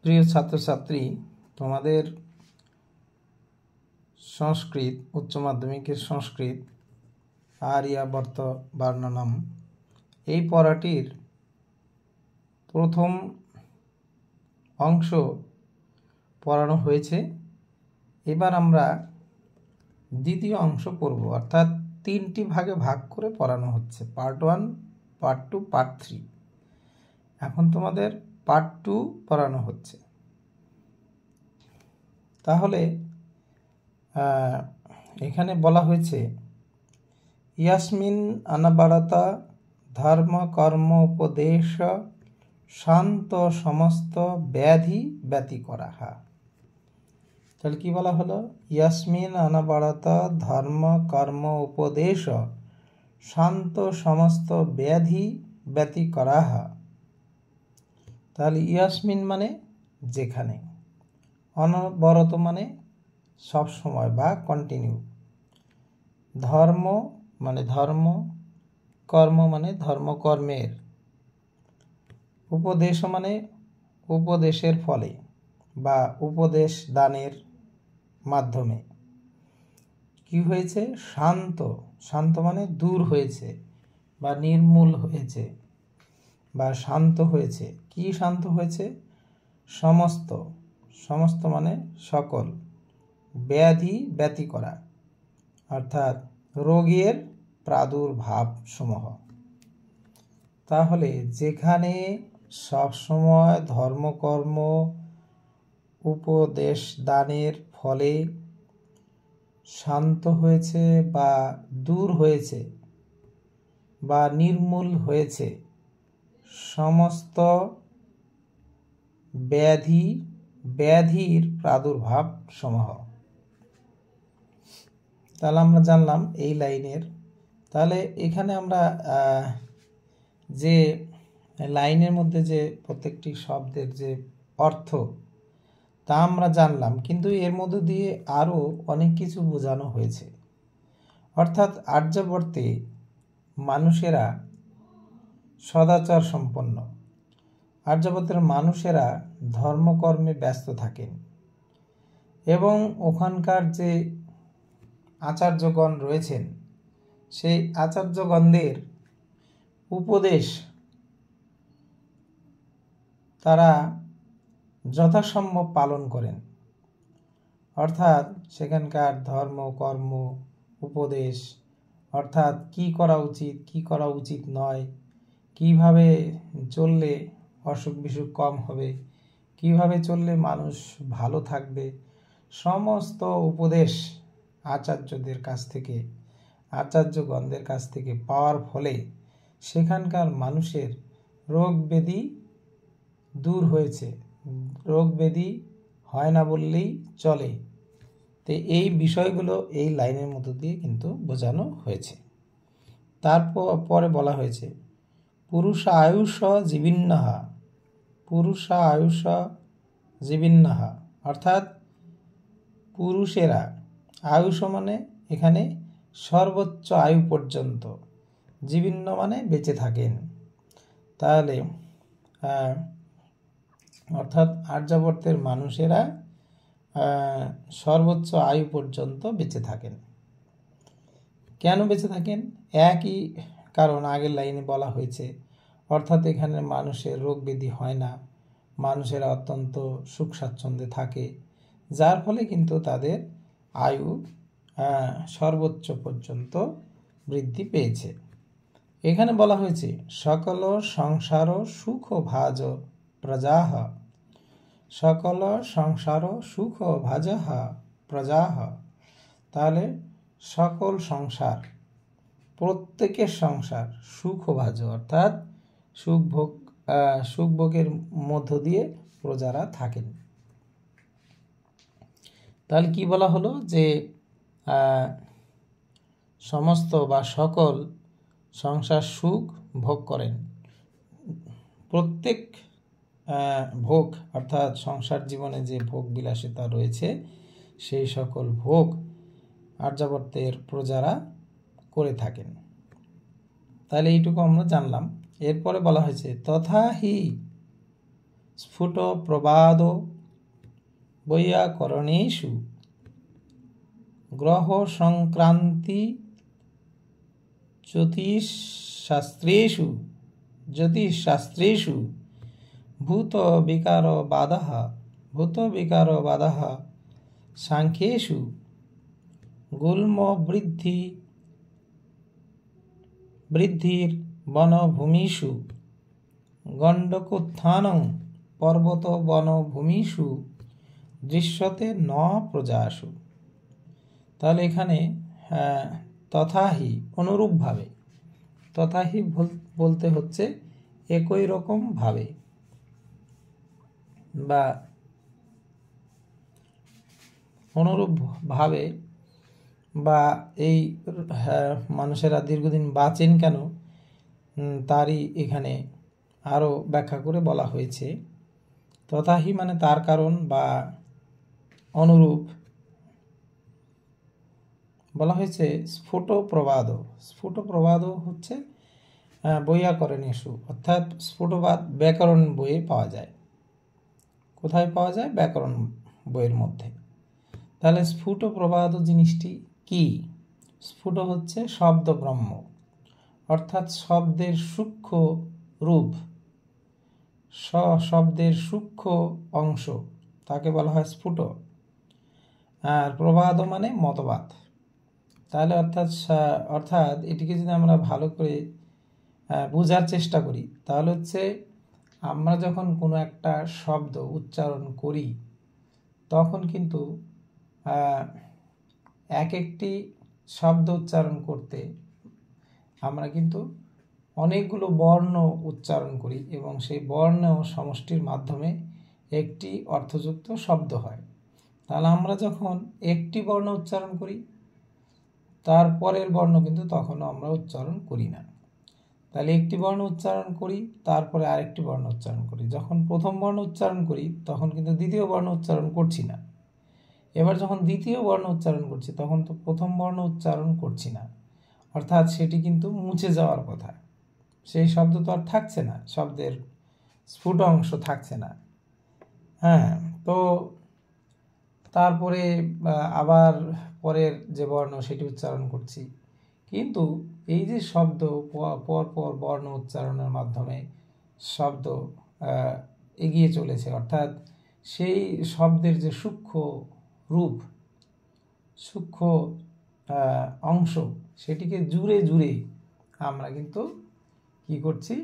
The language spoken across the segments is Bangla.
প্রিয় ছাত্রছাত্রী, তোমাদের সংস্কৃত উচ্চ মাধ্যমিকের সংস্কৃত আর্যাবর্ত বর্ণনম এই পড়াটির প্রথম অংশ পড়ানো হয়েছে। এবার আমরা দ্বিতীয় অংশ পড়ব, অর্থাৎ তিনটি ভাগে ভাগ করে পড়ানো হচ্ছে, পার্ট 1, পার্ট 2, পার্ট 3। এখন তোমাদের পার্ট 2 পড়ানো হচ্ছে। তাহলে এখানে বলা হয়েছে ইয়াসমিন অনবরতা ধর্ম কর্ম উপদেশ শান্ত সমস্ত ব্যাধি ব্যতিকরাহা। তাহলে কি বলা হলো? ইয়াসমিন অনবরতা ধর্ম কর্ম উপদেশ শান্ত সমস্ত ব্যাধি ব্যতিকরাহা। তাহলে ইয়াসমিন মানে যেখানে, অনবরত মানে সব সময় বা কন্টিনিউ, ধর্ম মানে ধর্ম, কর্ম মানে ধর্মকর্মের, উপদেশ মানে উপদেশের ফলে বা উপদেশ দানের মাধ্যমে কি হয়েছে? শান্ত, শান্ত মানে দূর হয়েছে বা নির্মূল হয়েছে বা শান্ত হয়েছে। কি শান্ত হয়েছে? সমস্ত, সমস্ত মানে সকল, ব্যাধি ব্যতি করা অর্থাৎ রোগের প্রাদুর্ভাব সমূহ। তাহলে যেখানে সবসময় ধর্মকর্ম উপদেশ দানের ফলে শান্ত হয়েছে বা দূর হয়েছে বা নির্মূল হয়েছে সমস্ত ব্যাধির প্রাদুর্ভাব সমূহ। তাহলে আমরা জানলাম এই লাইনের। তাহলে এখানে আমরা যে লাইনের মধ্যে যে প্রত্যেকটি শব্দের যে অর্থ তা আমরা জানলাম, কিন্তু এর মধ্য দিয়ে আরও অনেক কিছু বোঝানো হয়েছে। অর্থাৎ আর্যাবর্তে মানুষেরা সদাচার সম্পন্ন, আর্যাবর্তের মানুষেরা ধর্মকর্মে ব্যস্ত থাকেন এবং ওখানকার যে আচার্যগণ রয়েছেন সেই আচার্যগণদের উপদেশ তারা যথাসম্ভব পালন করেন। অর্থাৎ সেখানকার ধর্ম কর্ম উপদেশ, অর্থাৎ কি করা উচিত কি করা উচিত নয়, কিভাবে চললে অসুখ বিসুখ কম হবে, কিভাবে চললে মানুষ ভালো থাকবে, সমস্ত উপদেশ আচার্যদের কাছ থেকে, আচার্যগণদের কাছ থেকে পাওয়ার ফলে সেখানকার মানুষের রোগ ব্যাধি দূর হয়েছে, রোগ ব্যাধি হয় না বললেই চলে। তো এই বিষয়গুলো এই লাইনের মধ্য দিয়ে কিন্তু বোঝানো হয়েছে। তারপরে বলা হয়েছে পুরুষ আয়ুষ জীবিন্নহা, পুরুষ আয়ুষ জীবিন্নহা অর্থাৎ পুরুষেরা, আয়ুষ মানে এখানে সর্বোচ্চ আয়ু পর্যন্ত, জীবিন্ন মানে বেঁচে থাকেন। তাহলে অর্থাৎ আর্যাবর্তের মানুষেরা সর্বোচ্চ আয়ু পর্যন্ত বেঁচে থাকেন। কেন বেঁচে থাকেন? একই কারণ আগের লাইনে বলা হয়েছে। অর্থাৎ এখানে মানুষের রোগ ব্যাধি হয় না, মানুষেরা অত্যন্ত সুখ স্বাচ্ছন্দ্যে থাকে, যার ফলে কিন্তু তাদের আয়ু সর্বোচ্চ পর্যন্ত বৃদ্ধি পেয়েছে। এখানে বলা হয়েছে সকল সংসার সুখ ভাজ প্রজাহ, সকল সংসার সুখ ভাজ প্রজাহ। তাহলে সকল সংসার, প্রত্যেকের সংসার সুখ ভাজ অর্থাৎ সুখভোগের মধ্য দিয়ে প্রজারা থাকেন। তাহলে কি বলা হলো? যে সমস্ত বা সকল সংসার সুখ ভোগ করেন। প্রত্যেক ভোগ অর্থাৎ সংসার জীবনে যে ভোগ বিলাসিতা রয়েছে সেই সকল ভোগ আর্যাবর্তের প্রজারা করে থাকেন। তাহলে এইটুকু আমরা জানলাম। এরপরে বলা হয়েছে তথা হি স্ফুট প্রবাদ বৈয়াকরণেষু গ্রহ সংক্রান্তি জ্যোতিষশাস্ত্রেষু ভূত বিকারবাদः সাংখ্যেষু গুল্ম বৃদ্ধির বনভূমিষু গণ্ডকোত্থানং পর্বত বনভূমিষু দৃশ্যতে ন প্রজাসু। তাহলে এখানে তথাহি অনুরূপভাবে, তথাহি বলতে হচ্ছে একই রকম ভাবে বা অনুরূপ ভাবে, বা এই মানুষেরা দীর্ঘদিন বাঁচেন কেন তারই এখানে আরও ব্যাখ্যা করে বলা হয়েছে। তথাহি মানে তার কারণ বা অনুরূপ বলা হয়েছে। স্ফুট প্রবাদ হচ্ছে বৈয়াকরণেষু, অর্থাৎ স্ফুটবাদ ব্যাকরণ বইয়ে পাওয়া যায়। কোথায় পাওয়া যায়? ব্যাকরণ বইয়ের মধ্যে। তাহলে স্ফুট প্রবাদ জিনিসটি কি? স্ফুট হচ্ছে শব্দ ব্রহ্ম, অর্থাৎ শব্দের সূক্ষ্ম রূপ, শব্দের সূক্ষ্ম অংশ, তাকে বলা হয় স্ফুট। আর প্রবাদ মানে মতবাদ। তাহলে অর্থাৎ এটিকে যদি আমরা ভালো করে বোঝার চেষ্টা করি, তাহলে হচ্ছে আমরা যখন কোনো একটা শব্দ উচ্চারণ করি তখন কিন্তু এক একটি শব্দ উচ্চারণ করতে আমরা কিন্তু অনেকগুলো বর্ণ উচ্চারণ করি এবং সেই বর্ণ সমষ্টির মাধ্যমে একটি অর্থযুক্ত শব্দ হয়। তাহলে আমরা যখন একটি বর্ণ উচ্চারণ করি, তারপরের বর্ণ কিন্তু তখনও আমরা উচ্চারণ করি না। তাহলে একটি বর্ণ উচ্চারণ করি, তারপরে আরেকটি বর্ণ উচ্চারণ করি। যখন প্রথম বর্ণ উচ্চারণ করি তখন কিন্তু দ্বিতীয় বর্ণ উচ্চারণ করছি না। এবার যখন দ্বিতীয় বর্ণ উচ্চারণ করছি তখন তো প্রথম বর্ণ উচ্চারণ করছি না, অর্থাৎ সেটি কিন্তু মুছে যাওয়ার কথা। সেই শব্দ তো আর থাকছে না, শব্দের স্ফুট অংশ থাকছে না। তো তারপরে আবার পরের যে বর্ণ সেটি উচ্চারণ করছি, কিন্তু এই যে শব্দ পর পর বর্ণ উচ্চারণের মাধ্যমে শব্দ এগিয়ে চলেছে, অর্থাৎ সেই শব্দের যে সূক্ষ্ম রূপ, সূক্ষ্ম অংশ, সেটিকে জুড়ে জুড়ে আমরা কিন্তু কি করছি?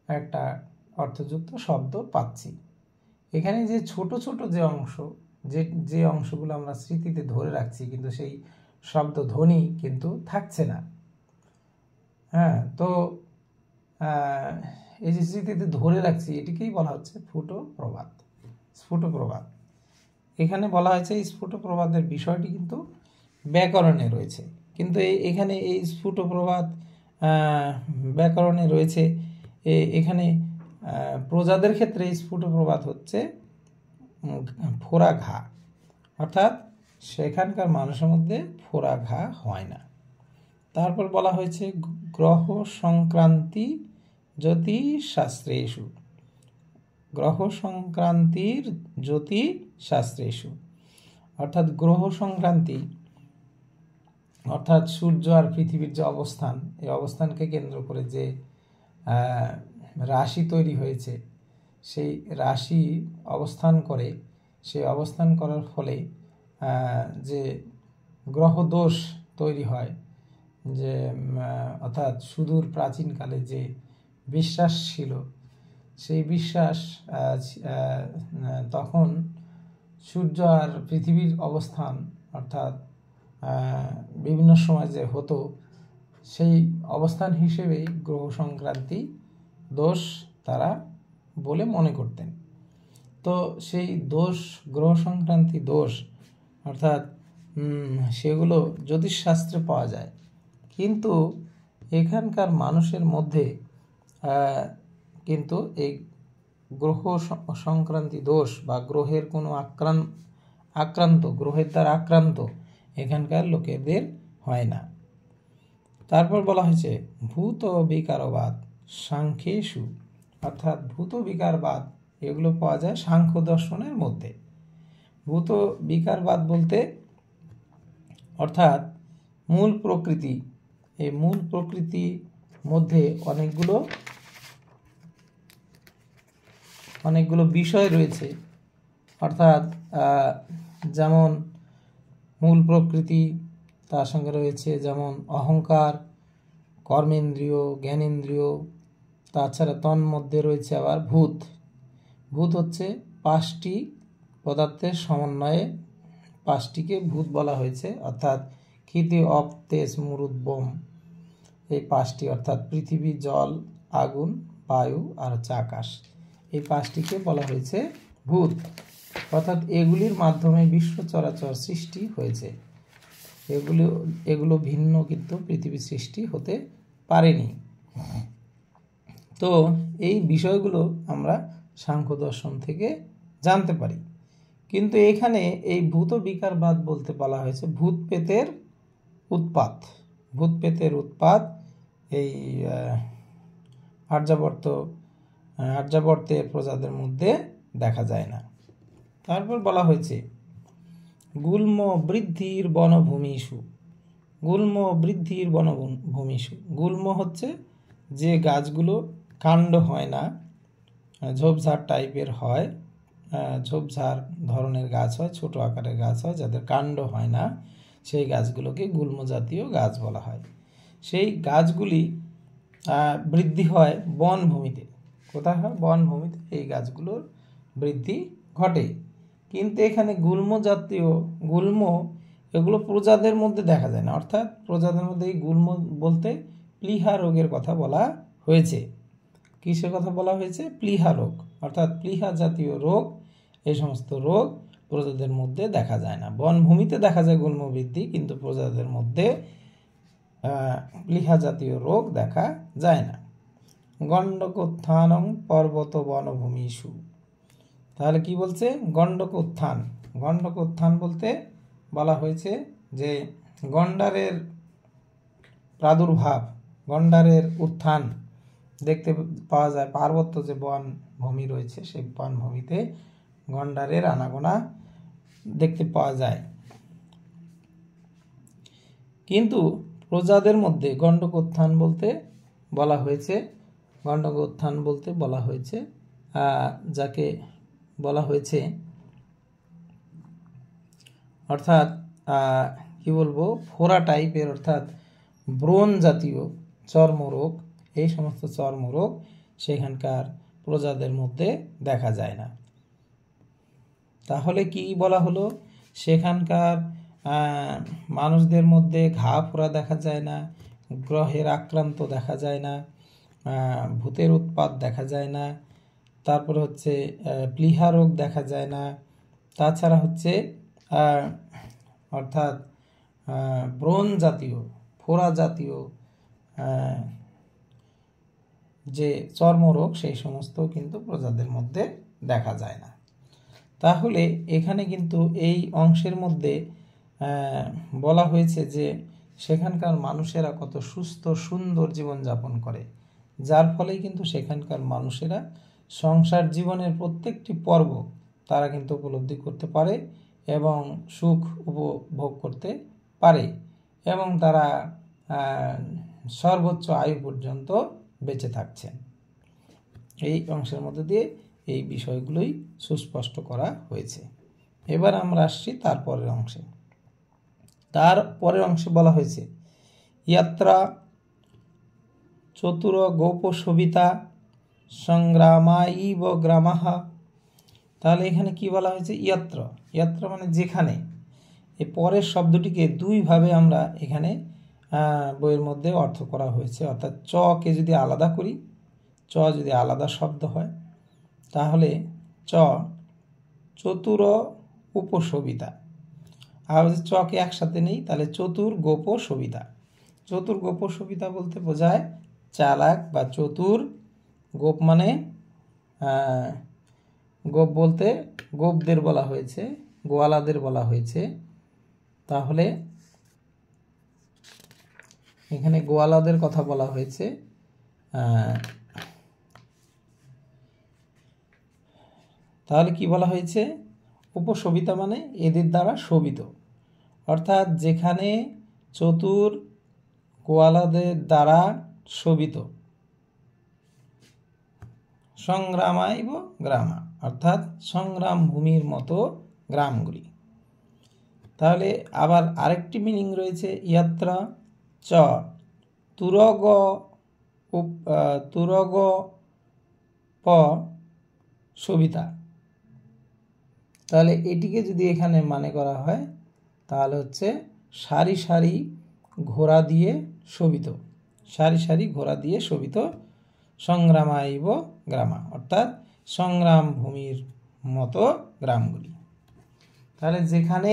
একটা অর্থযুক্ত শব্দ পাচ্ছি। এখানে যে ছোট ছোট যে অংশ, যে অংশগুলো আমরা স্মৃতিতে ধরে রাখছি, কিন্তু সেই শব্দ ধ্বনি কিন্তু থাকছে না। তো এই যে স্মৃতিতে ধরে রাখছি, এটিকেই বলা হচ্ছে স্ফুট প্রবাদ। এখানে বলা হয়েছে এই স্ফুট প্রবাদের বিষয়টি কিন্তু ব্যাকরণে রয়েছে, কিন্তু এখানে এই স্ফুট প্রবাদ ব্যাকরণে রয়েছে। এখানে প্রজাদের ক্ষেত্রে এই স্ফুট প্রবাদ হচ্ছে ফোড়া ঘা, অর্থাৎ সেখানকার মানুষের মধ্যে ফোড়া ঘা হয় না। তারপর বলা হয়েছে গ্রহ সংক্রান্তি জ্যোতিষশাস্ত্রেষু, গ্রহ সংক্রান্তির জ্যোতিষশাস্ত্রেষু, অর্থাৎ গ্রহ সংক্রান্তি অর্থাৎ সূর্য আর পৃথিবীর যে অবস্থান, এই অবস্থানকে কেন্দ্র করে যে রাশি তৈরি হয়েছে, সেই রাশি অবস্থান করে, সেই অবস্থান করার ফলে যে গ্রহ দোষ তৈরি হয়, যে অর্থাৎ সুদূর প্রাচীনকালে যে বিশ্বাস ছিল, সেই বিশ্বাস তখন সূর্য আর পৃথিবীর অবস্থান অর্থাৎ বিভিন্ন সময় যে হতো, সেই অবস্থান হিসেবেই গ্রহ সংক্রান্তি দোষ তারা বলে মনে করতেন। তো সেই দোষ, গ্রহ সংক্রান্তি দোষ অর্থাৎ সেগুলো জ্যোতিষশাস্ত্রে পাওয়া যায়, কিন্তু এখানকার মানুষের মধ্যে কিন্তু এই গ্রহ সংক্রান্তি দোষ বা গ্রহের কোনো গ্রহের দ্বারা আক্রান্ত এখানকার লোকেদের হয় না। তারপর বলা হয়েছে ভূত বিকারবাদ সাংখ্যেষু, অর্থাৎ ভূত বিকারবাদ এগুলো পাওয়া যায় সাংখ্য দর্শনের মধ্যে। ভূত বিকারবাদ বলতে অর্থাৎ মূল প্রকৃতি, এই মূল প্রকৃতির মধ্যে অনেকগুলো বিষয় রয়েছে, অর্থাৎ যেমন মূল প্রকৃতি, তার সঙ্গে রয়েছে যেমন অহংকার, কর্মেন্দ্রিয়, জ্ঞানেন্দ্রিয়, তাছাড়া তন্মধ্যে রয়েছে আবার ভূত। ভূত হচ্ছে 5টি পদার্থের সমন্বয়ে, 5টিকে ভূত বলা হয়েছে, অর্থাৎ ক্ষিতি, অপ, তেজ, মরুদ, বোম, এই 5টি, অর্থাৎ পৃথিবী, জল, আগুন, বায়ু আর হচ্ছে আকাশ, এই 5টিকে বলা হয়েছে ভূত। অর্থাৎ এগুলির মাধ্যমে বিশ্ব চরাচর সৃষ্টি হয়েছে। এগুলো ভিন্ন কিন্তু পৃথিবী সৃষ্টি হতে পারেনি। তো এই বিষয়গুলো আমরা সাংখ্য দর্শন থেকে জানতে পারি। কিন্তু এখানে এই ভূত বিকারবাদ বলতে বলা হয়েছে ভূত প্রেতের উৎপাত। ভূত প্রেতের উৎপাত এই আর্যাবর্তের প্রজাদের মধ্যে দেখা যায় না। তারপর বলা হয়েছে গুল্ম বৃদ্ধির বনভূমিষু। গুল্ম বৃদ্ধির বনভূমিষু, গুল্ম হচ্ছে যে গাছগুলো কাণ্ড হয় না, ঝোপঝাড় টাইপের হয়, ঝোপঝাড় ধরনের গাছ হয়, ছোট আকারের গাছ হয়, যাদের কাণ্ড হয় না, সেই গাছগুলোকে গুল্ম জাতীয় গাছ বলা হয়। সেই গাছগুলি বৃদ্ধি হয় বনভূমিতে। কোথায় হয়? বনভূমিতে এই গাছগুলোর বৃদ্ধি ঘটে। কিন্তু এখানে গুল্ম জাতীয়, গুল্ম এগুলো প্রজাদের মধ্যে দেখা যায় না, অর্থাৎ প্রজাদের মধ্যে এই গুল্ম বলতে প্লীহা রোগের কথা বলা হয়েছে। কিসের কথা বলা হয়েছে? প্লীহা রোগ, অর্থাৎ প্লীহা জাতীয় রোগ, এই সমস্ত রোগ প্রজাদের মধ্যে দেখা যায় না। বনভূমিতে দেখা যায় গুল্ম বৃদ্ধি, কিন্তু প্রজাদের মধ্যে প্লীহা জাতীয় রোগ দেখা যায় না। গণ্ডকোত্থানং পর্বত বনভূমিষু, তাহলে কি বলছে? গণ্ডক উত্থান। গণ্ডক উত্থান বলতে বলা হয়েছে যে গণ্ডারের প্রাদুর্ভাব, গণ্ডারের উত্থান দেখতে পাওয়া যায়। পার্বত্য যে বনভূমি রয়েছে, সেই বনভূমিতে গণ্ডারের আনাগোনা দেখতে পাওয়া যায়। কিন্তু প্রজাদের মধ্যে গণ্ডক উত্থান বলতে বলা হয়েছে, গণ্ডক উত্থান বলতে বলা হয়েছে যাকে বলা হয়েছে, অর্থাৎ কি বলবো, ফোড়া টাইপের, অর্থাৎ ব্রণ জাতীয় চর্মরোগ, এই সমস্ত চর্মরোগ সেখানকার প্রজাদের মধ্যে দেখা যায় না। তাহলে কি বলা হলো? সেখানকার মানুষদের মধ্যে ঘা ফোড়া দেখা যায় না, গ্রহের আক্রান্ত দেখা যায় না, ভূতের উৎপাত দেখা যায় না, তারপরে হচ্ছে প্লীহা রোগ দেখা যায় না, তাছাড়া হচ্ছে অর্থাৎ ব্রণ জাতীয়, ফোড়া জাতীয় যে চর্মরোগ, সেই সমস্ত কিন্তু প্রজাদের মধ্যে দেখা যায় না। তাহলে এখানে কিন্তু এই অংশের মধ্যে বলা হয়েছে যে সেখানকার মানুষেরা কত সুস্থ সুন্দর জীবনযাপন করে, যার ফলেই কিন্তু সেখানকার মানুষেরা সংসার জীবনের প্রত্যেকটি পর্ব তারা কিন্তু উপলব্ধি করতে পারে এবং সুখ উপভোগ করতে পারে, এবং তারা সর্বোচ্চ আয়ু পর্যন্ত বেঁচে থাকছেন। এই অংশের মধ্যে দিয়ে এই বিষয়গুলোই সুস্পষ্ট করা হয়েছে। এবার আমরা আসছি তারপরের অংশে। তারপরের অংশে বলা হয়েছে ইয়াত্রা চতুর গোপশোভিতা সংগ্রামাইব গ্রামাহা। তাহলে এখানে কি বলা হয়েছে? ইয়াত্র, ইয়াত্র মানে যেখানে। এই পরের শব্দটিকে দুইভাবে আমরা এখানে বইয়ের মধ্যে অর্থ করা হয়েছে, অর্থাৎ চ কে যদি আলাদা করি, চ যদি আলাদা শব্দ হয়, তাহলে চ চতুর উপশোভিতা, আর যদি চকে একসাথে নেই তাহলে চতুর গোপশোভিতা। চতুর গোপশোভিতা বলতে বোঝায় চালাক বা চতুর। গোপ মানে গোপ বলতে গোপদের বলা হয়েছে, গোয়ালাদের বলা হয়েছে। তাহলে এখানে গোয়ালাদের কথা বলা হয়েছে। তাহলে কি বলা হয়েছে? উপশোভিতা মানে এদের দ্বারা শোভিত, অর্থাৎ যেখানে চতুর গোয়ালাদের দ্বারা শোভিত। সংগ্রামাইব গ্রামা, অর্থাৎ সংগ্রাম ভূমির মতো গ্রামগুলি। তাহলে আবার আরেকটি মিনিং রয়েছে, ইয়াত্র চ তুরগ তুরগ প শোভিতা। তাহলে এটিকে যদি এখানে মানে করা হয় তাহলে হচ্ছে সারি সারি ঘোড়া দিয়ে শোভিত, সারি সারি ঘোড়া দিয়ে শোভিত সংগ্রামাইব গ্রামা, অর্থাৎ সংগ্রাম ভূমির মতো গ্রামগুলি। তাহলে যেখানে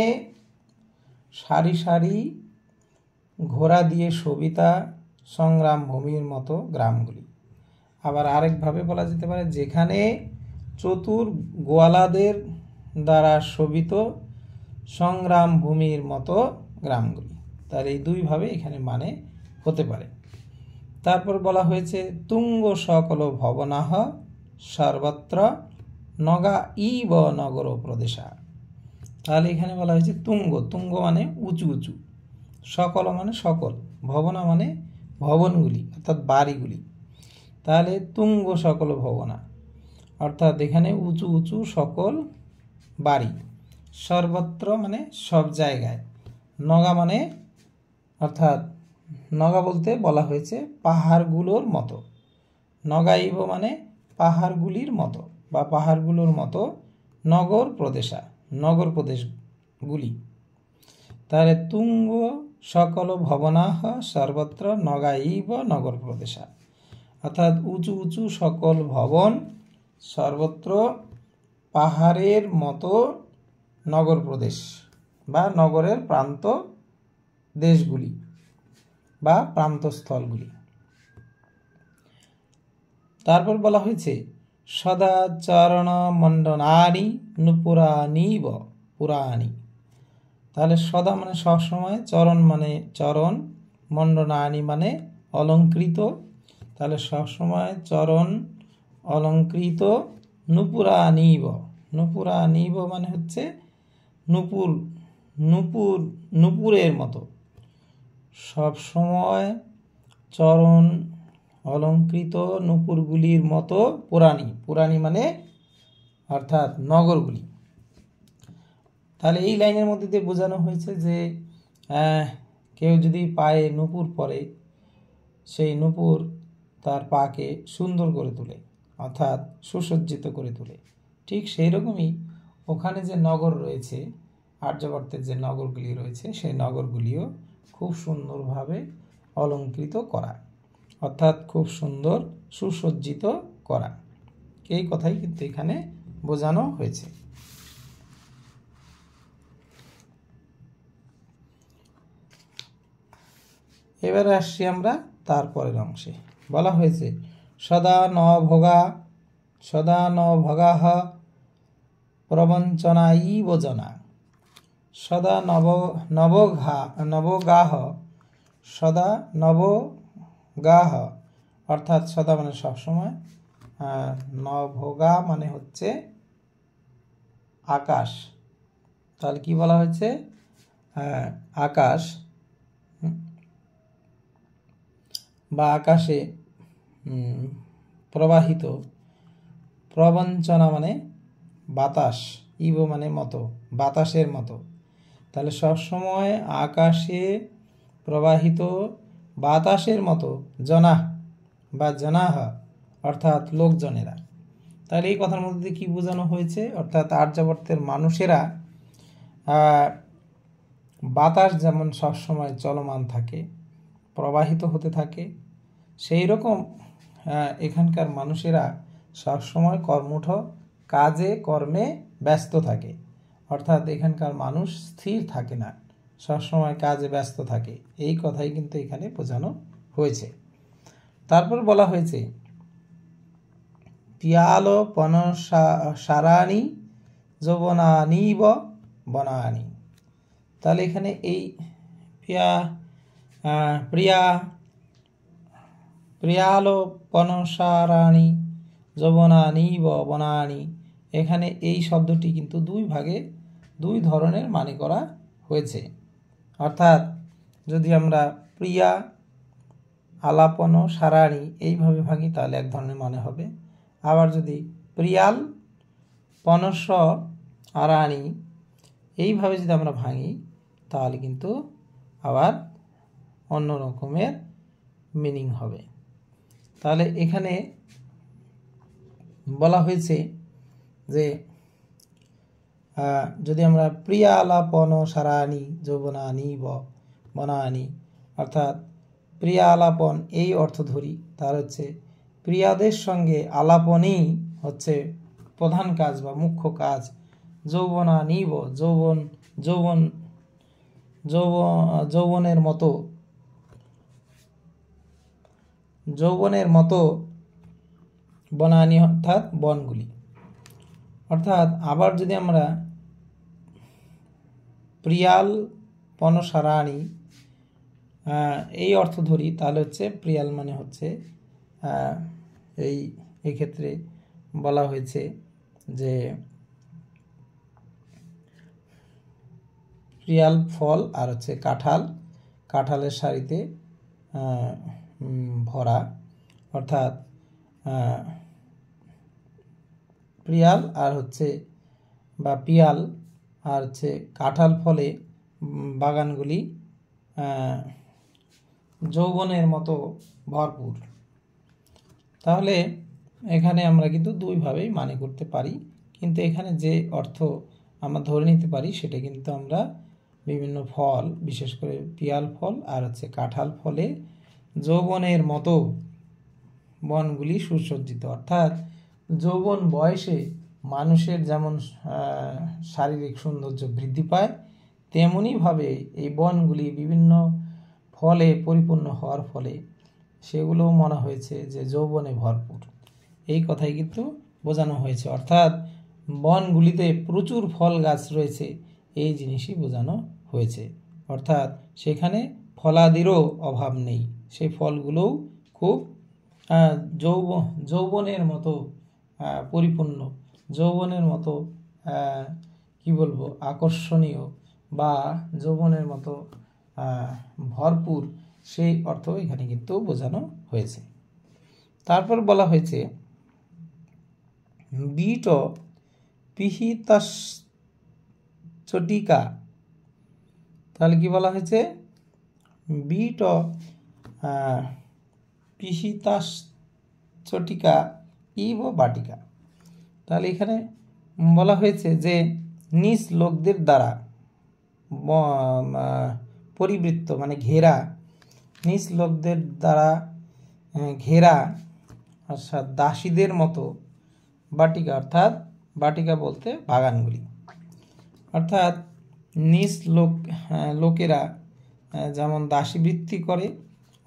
সারি সারি ঘোড়া দিয়ে শোভিতা সংগ্রাম ভূমির মতো গ্রামগুলি। আবার আরেকভাবে বলা যেতে পারে, যেখানে চতুর গোয়ালাদের দ্বারা শোভিত সংগ্রাম ভূমির মতো গ্রামগুলি। তার এই দুইভাবে এখানে মানে হতে পারে। তারপর বলা হয়েছে তুঙ্গ সকল ভবনাহ সর্বত্র নগা ইব নগর প্রদেশা। তাহলে এখানে বলা হয়েছে তুঙ্গ, তুঙ্গ মানে উঁচু উঁচু, সকল মানে সকল, ভবনা মানে ভবনগুলি অর্থাৎ বাড়িগুলি। তাহলে তুঙ্গ সকল ভবনা, অর্থাৎ এখানে উঁচু উঁচু সকল বাড়ি, সর্বত্র মানে সব জায়গায়, নগা মানে অর্থাৎ নগা বলতে বলা হয়েছে পাহাড়গুলোর মতো, নগাইব মানে পাহাড়গুলির মতো বা পাহাড়গুলোর মতো, নগর প্রদেশা নগর প্রদেশগুলি। তাহলে তুঙ্গ সকল ভবনাহ সর্বত্র নগাইব নগর প্রদেশা, অর্থাৎ উঁচু উঁচু সকল ভবন সর্বত্র পাহাড়ের মতো নগর প্রদেশ বা নগরের প্রান্ত দেশগুলি বা প্রান্তস্থলগুলি। তারপর বলা হয়েছে সদাচরণ মণ্ডনানি নুপুরানিব পুরাণী। তাহলে সদা মানে সবসময়, চরণ মানে চরণ, মণ্ডনানি মানে অলঙ্কৃত, তাহলে সবসময় চরণ অলঙ্কৃত, নুপুরানিব, নুপুরানিব মানে হচ্ছে নুপুর, নুপুর নুপুরের মতো, সব সময় চরণ অলঙ্কৃত নুপুরগুলির মতো পুরাণী, পুরাণী মানে অর্থাৎ নগরগুলি। তাহলে এই লাইনের মধ্যে দিয়ে বোঝানো হয়েছে যে কেউ যদি পায়ে নুপুর পরে, সেই নুপুর তার পাকে সুন্দর করে তোলে, অর্থাৎ সুসজ্জিত করে তোলে। ঠিক সেই রকমই ওখানে যে নগর রয়েছে, আর্যবর্তের যে নগরগুলি রয়েছে, সেই নগরগুলিও খুব সুন্দরভাবে অলঙ্কৃত করা, অর্থাৎ খুব সুন্দর সুসজ্জিত করা, এই কথাই কিন্তু এখানে বোঝানো হয়েছে। এবারে আসছি আমরা তারপরের অংশে। বলা হয়েছে সদা ন ভোগাহ প্রবঞ্চনাইব জনা, সদা নবগাহ, সদা নবগাহ, অর্থাৎ সদা মানে সবসময়, নভোগা মানে হচ্ছে আকাশ। তাহলে কি বলা হয়েছে? আকাশ বা আকাশে প্রবাহিত, প্রবঞ্চনা মানে বাতাস, ইব মানে মতো, বাতাসের মতো। তাহলে সবসময় আকাশে প্রবাহিত বাতাসের মতো জনা বা জনাহ, অর্থাৎ লোকজনেরা। তাহলে এই কথার মধ্যে কি বোঝানো হয়েছে? অর্থাৎ আর্যাবর্তের মানুষেরা বাতাস যেমন সবসময় চলমান থাকে, প্রবাহিত হতে থাকে, সেই রকম এখানকার মানুষেরা সবসময় কর্মঠ, কাজে কর্মে ব্যস্ত থাকে, অর্থাৎ এখানকার মানুষ স্থির থাকে না, সবসময় কাজে ব্যস্ত থাকে, এই কথাই কিন্তু এখানে বোঝানো হয়েছে। তারপর বলা হয়েছে পিয়ালো পনসারানি যৌবনানিব বনানি। তাহলে এখানে এই প্রিয়ালো পনসারানি যৌবনানিব বনানি, এখানে এই শব্দটি কিন্তু দুই ভাগে দুই ধরনের মানে করা হয়েছে। অর্থাৎ যদি আমরা প্রিয়া আলাপন সারাণী এইভাবে ভাঙি তাহলে এক ধরনের মানে হবে। আবার যদি প্রিয়াল পনস আরাণী এইভাবে যদি আমরা ভাঙি তাহলে কিন্তু আবার অন্য রকমের মিনিং হবে। তাহলে এখানে বলা হয়েছে যে যদি আমরা প্রিয়া আলাপন সারাণী যৌবনানি বনানি অর্থাৎ প্রিয়া আলাপন এই অর্থ ধরি, তার হচ্ছে প্রিয়াদের সঙ্গে আলাপনই হচ্ছে প্রধান কাজ বা মুখ্য কাজ। যৌবনানিব যৌবনের মতো বনানি অর্থাৎ বনগুলি। অর্থাৎ আবার যদি আমরা প্রিয়াল পনসারাণী এই অর্থ ধরি তাহলে হচ্ছে প্রিয়াল মানে হচ্ছে এই ক্ষেত্রে বলা হয়েছে যে প্রিয়াল ফল আর হচ্ছে কাঁঠালের সারিতে ভরা, অর্থাৎ প্রিয়াল আর হচ্ছে বা পিয়াল আর হচ্ছে কাঁঠাল ফলে বাগানগুলি যৌবনের মতো ভরপুর। তাহলে এখানে আমরা কিন্তু দুইভাবেই মানে করতে পারি, কিন্তু এখানে যে অর্থ আমরা ধরে নিতে পারি সেটা কিন্তু আমরা বিভিন্ন ফল, বিশেষ করে পিয়াল ফল আর হচ্ছে কাঁঠাল ফলে যৌবনের মতো বনগুলি সুসজ্জিত। অর্থাৎ যৌবন বয়সে মানুষের যেমন শারীরিক সৌন্দর্য বৃদ্ধি পায়, তেমনিভাবে এই বনগুলি বিভিন্ন ফলে পরিপূর্ণ হওয়ার ফলে সেগুলোও মনে হয়েছে যে যৌবনে ভরপুর। এই কথাই কিন্তু বোঝানো হয়েছে। অর্থাৎ বনগুলিতে প্রচুর ফল গাছ রয়েছে এই জিনিসই বোঝানো হয়েছে। অর্থাৎ সেখানে ফলাদিরও অভাব নেই, সেই ফলগুলোও খুব যৌবনের মতো পরিপূর্ণ, যৌবনের মতো কি বলবো আকর্ষণীয় বা যৌবনের মতো ভরপুর, সেই অর্থ এখানে কিন্তু বোঝানো হয়েছে। তারপর বলা হয়েছে বিট পিহিতাশ্চটিকা। তাহলে কি বলা হয়েছে? বিট পিহিতাশ্চটিকা ইব বাটিকা। তাহলে এখানে বলা হয়েছে যে নিজ লোকদের দ্বারা পরিবৃত্ত মানে ঘেরা, নিজ লোকদের দ্বারা ঘেরা অর্থাৎ দাসীদের মতো বাটিকা, অর্থাৎ বাটিকা বলতে বাগানগুলি। অর্থাৎ নিজ লোকেরা যেমন দাসীবৃত্তি করে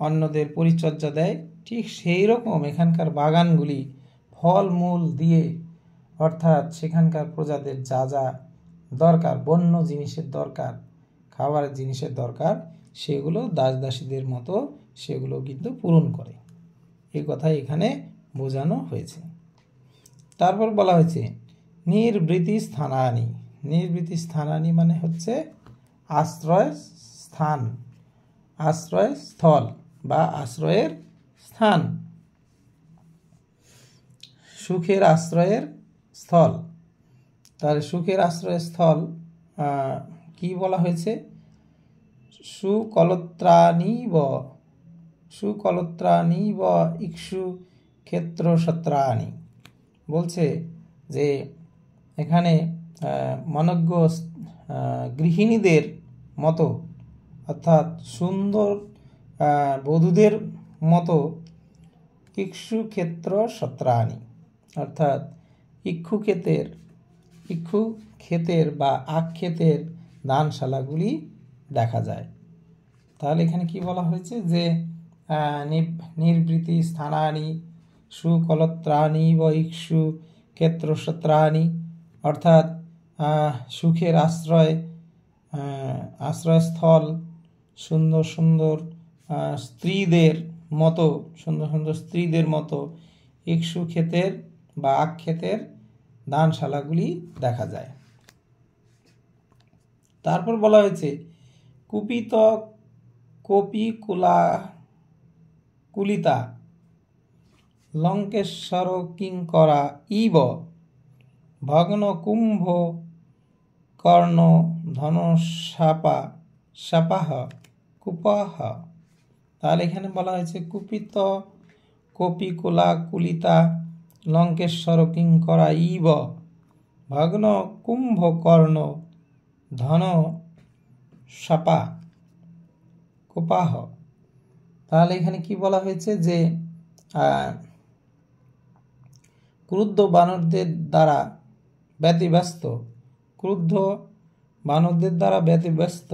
অন্যদের পরিচর্যা দেয়, ঠিক সেই রকম এখানকার বাগানগুলি ফলমূল দিয়ে, অর্থাৎ সেখানকার প্রজাদের যা যা দরকার, বন্য জিনিসের দরকার, খাবারের জিনিসের দরকার, সেগুলো দাস দাসীদের মতো সেগুলো কিন্তু পূরণ করে। এই কথা এখানে বোঝানো হয়েছে। তারপর বলা হয়েছে নির্বৃতি স্থানানি। নির্বৃতি স্থানানি মানে হচ্ছে আশ্রয় স্থান, আশ্রয়স্থল বা আশ্রয়ের স্থান, সুখের আশ্রয়ের স্থল। তাহলে সুখের আশ্রয়স্থল কি বলা হয়েছে? সুকলত্রাণী ব ইক্ষু ক্ষেত্র সত্রাণী। বলছে যে এখানে মনজ্ঞ গৃহিণীদের মতো, অর্থাৎ সুন্দর বধূদের মতো ইক্ষু ক্ষেত্র সত্রাণী, অর্থাৎ ইক্ষু ক্ষেতের বা আখ ক্ষেতের দানশালাগুলি দেখা যায়। তাহলে এখানে কি বলা হয়েছে যে নির্বৃতি স্থানানি সুকলত্রাণী বা ইক্ষু ক্ষেত্রসত্রাণী, অর্থাৎ সুখের আশ্রয়স্থল, সুন্দর সুন্দর স্ত্রীদের মতো, সুন্দর সুন্দর স্ত্রীদের মতো ইক্ষু ক্ষেতের বা আখ ক্ষেতের দানশালাগুলি দেখা যায়। তারপর বলা হয়েছে কুপিত কপি কুলিতা লঙ্কেশ্বর কিঙ্করা ইব ভগ্ন কুম্ভ কর্ণ ধনসাপাহ কুপাহ। তাহলে এখানে বলা হয়েছে কুপিত কুলিতা লঙ্কেশ্বর কিঙ্করা ইব ভগ্ন কুম্ভ কর্ণ ধন সাপা কুপাহ। তাহলে এখানে কি বলা হয়েছে যে ক্রুদ্ধ বানরদের দ্বারা ব্যতিব্যস্ত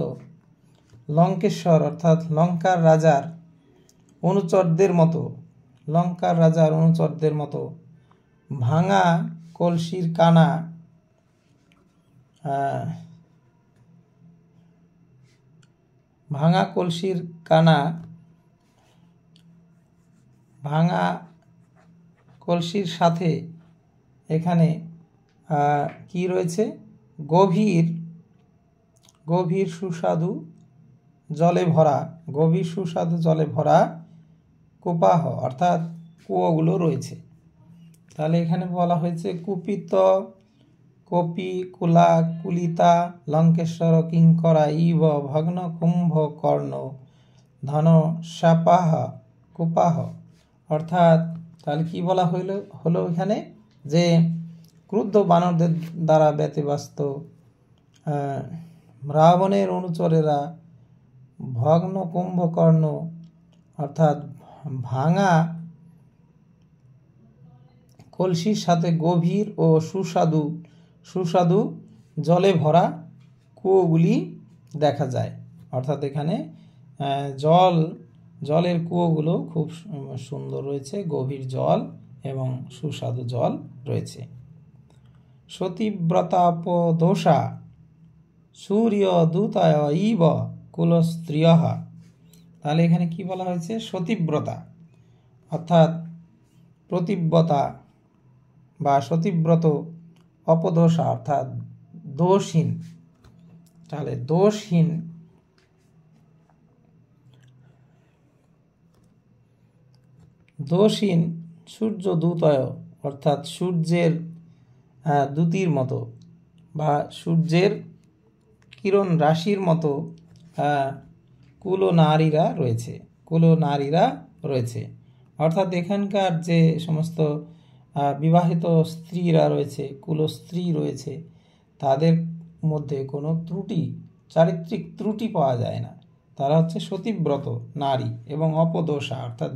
লঙ্কেশ্বর অর্থাৎ লঙ্কার রাজার অনুচরদের মতো ভাঙা কলসির কানা ভাঙা কলসির সাথে এখানে কি রয়েছে গভীর সুস্বাদু জলে ভরা কুপাহ অর্থাৎ কুয়োগুলো রয়েছে। তাহলে এখানে বলা হয়েছে কুপিত কপি কুলিতা লঙ্কেশ্বর কিঙ্করা ইব ভগ্ন কুম্ভ কর্ণ ধন সাপাহ কুপাহ। অর্থাৎ তাহলে কি বলা হলো এখানে যে ক্রুদ্ধ বানরদের দ্বারা ব্যতিব্যস্ত রাবণের অনুচরেরা ভগ্ন কুম্ভকর্ণ অর্থাৎ ভাঙা কলসির সাথে গভীর ও সুস্বাদু জলে ভরা কুয়োগুলি দেখা যায়। অর্থাৎ এখানে জলের কুয়োগুলো খুব সুন্দর রয়েছে, গভীর জল এবং সুস্বাদু জল রয়েছে। সতীব্রতাপদোষা সূর্য দূতায় ইব কুলস্ত্রিয়ঃ। তাহলে এখানে কি বলা হয়েছে সতীব্রতা অর্থাৎ প্রতিব্রতা বা সতীব্রত, অপদোষা অর্থাৎ দোষহীন। তাহলে দোষহীন সূর্য দূতয় অর্থাৎ সূর্যের দ্যুতির মতো বা সূর্যের কিরণ রাশির মতো কুলনারীরা রয়েছে। অর্থাৎ এখানকার যে সমস্ত বিবাহিত স্ত্রীরা রয়েছে, কুলস্ত্রী রয়েছে, তাদের মধ্যে কোনো চারিত্রিক ত্রুটি পাওয়া যায় না। তারা হচ্ছে সতীব্রত নারী এবং অপদোষা অর্থাৎ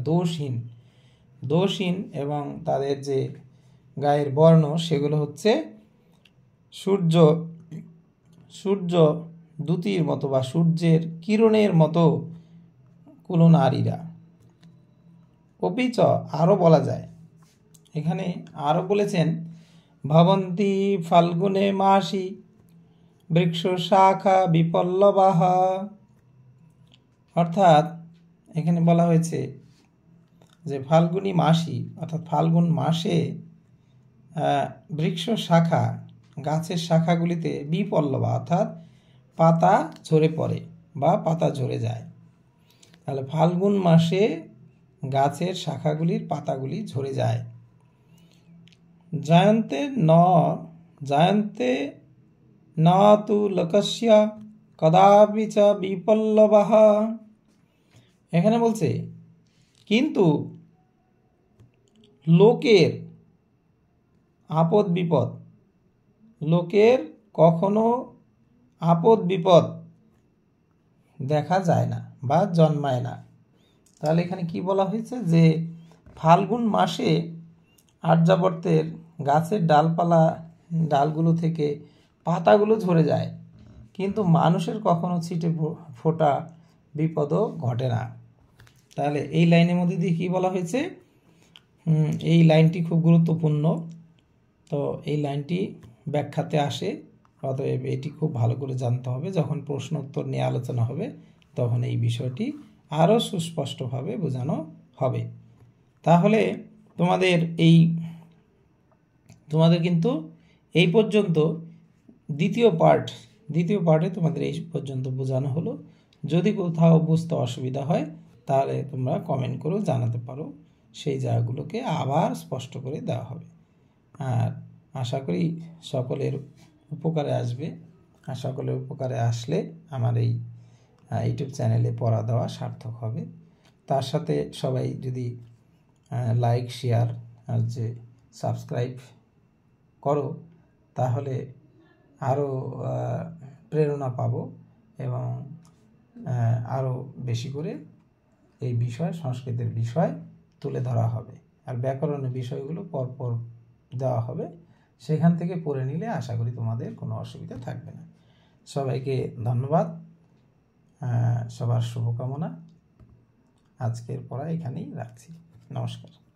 দোষহীন এবং তাদের যে গায়ের বর্ণ সেগুলো হচ্ছে সূর্য দ্যুতির মতো বা সূর্যের কিরণের মতো কুলনারীরা। অপিচ আরও বলা যায়, এখানে আরও বলেছেন ভবন্তি ফাল্গুনে মাসি বৃক্ষ শাখা বিপল্লবাহ। অর্থাৎ এখানে বলা হয়েছে যে ফাল্গুনী মাসি অর্থাৎ ফাল্গুন মাসে বৃক্ষ শাখা গাছের শাখাগুলিতে বিপল্লবা অর্থাৎ পাতা ঝরে পড়ে বা পাতা ঝরে যায়। তাহলে ফাল্গুন মাসে গাছের শাখাগুলির পাতাগুলি ঝরে যায়। জায়ন্তে ন তু লোকস্য কদাপি চ বিপল্লবাহ। এখানে বলছে কিন্তু লোকের কখনো আপদ বিপদ দেখা যায় না বা জন্মায় না। তাহলে এখানে কি বলা হয়েছে যে ফাল্গুন মাসে আর্যাবর্তের গাছের ডালগুলো থেকে পাতাগুলো ঝরে যায়, কিন্তু মানুষের কখনো ছিটে ফোটা বিপদও ঘটে না। তাহলে এই লাইনের মধ্যে দিয়ে কী বলা হয়েছে, এই লাইনটি খুব গুরুত্বপূর্ণ। তো এই লাইনটি ব্যাখ্যাতে আসে, অতএব এটি খুব ভালো করে জানতে হবে। যখন প্রশ্ন উত্তর নিয়ে আলোচনা হবে তখন এই বিষয়টি আরও সুস্পষ্টভাবে বোঝানো হবে। তাহলে তোমাদের কিন্তু এই পর্যন্ত দ্বিতীয় পার্টে তোমাদের এই পর্যন্ত বোঝানো হলো। যদি কোথাও বুঝতে অসুবিধা হয় তাহলে তোমরা কমেন্ট করেও জানাতে পারো, সেই জায়গাগুলোকে আবার স্পষ্ট করে দেওয়া হবে। আর আশা করি সকলের উপকারে আসবে। আর সকলের উপকারে আসলে আমার এই ইউটিউব চ্যানেলে পড়া দেওয়া সার্থক হবে। তার সাথে সবাই যদি লাইক, শেয়ার আর যে সাবস্ক্রাইব করো তাহলে আরও প্রেরণা পাবো এবং আরও বেশি করে এই বিষয়, সংস্কৃতের বিষয় তুলে ধরা হবে। আর ব্যাকরণের বিষয়গুলো পরপর দেওয়া হবে, সেখান থেকে পড়ে নিলে আশা করি তোমাদের কোনো অসুবিধা থাকবে না। সবাইকে ধন্যবাদ, সবার শুভকামনা। আজকের পড়া এখানেই রাখছি। নমস্কার।